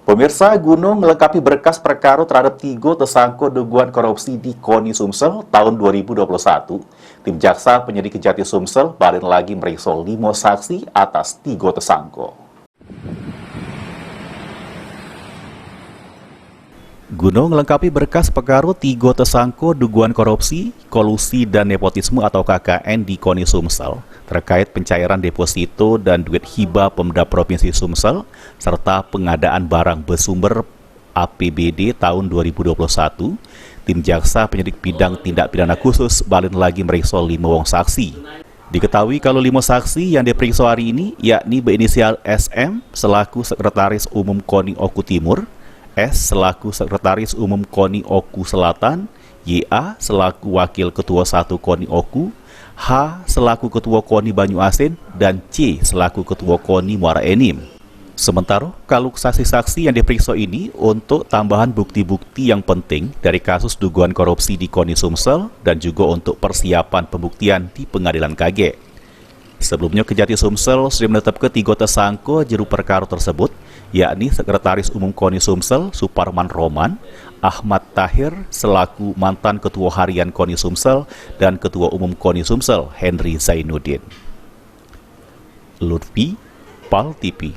Pemirsa, Gunung melengkapi berkas perkara terhadap 3 tersangka dugaan korupsi di KONI Sumsel tahun 2021. Tim Jaksa Penyidik Kejati Sumsel balik lagi meriksa 5 saksi atas 3 tersangka. Gunung melengkapi berkas perkara 3 tersangka dugaan korupsi, kolusi, dan nepotisme atau KKN di KONI Sumsel terkait pencairan deposito dan duit hibah Pemda Provinsi Sumsel serta pengadaan barang bersumber APBD tahun 2021. Tim Jaksa Penyidik Bidang Tindak Pidana Khusus balik lagi meriksa 5 wong saksi. Diketahui kalau 5 saksi yang diperiksa hari ini yakni berinisial SM selaku Sekretaris Umum KONI Oku Timur, S selaku Sekretaris Umum KONI Oku Selatan, YA selaku Wakil Ketua 1 KONI Oku, H selaku Ketua KONI Banyu Asin, dan C selaku Ketua KONI Muara Enim. Sementara, kalau saksi-saksi yang diperiksa ini untuk tambahan bukti-bukti yang penting dari kasus dugaan korupsi di KONI Sumsel dan juga untuk persiapan pembuktian di Pengadilan KG. Sebelumnya, Kejati Sumsel sudah menetapkan 3 tersangka juru perkara tersebut, yakni Sekretaris Umum KONI Sumsel Suparman Roman, Ahmad Tahir selaku mantan Ketua Harian KONI Sumsel, dan Ketua Umum KONI Sumsel Henry Zainuddin. Lutfi, PAL TV.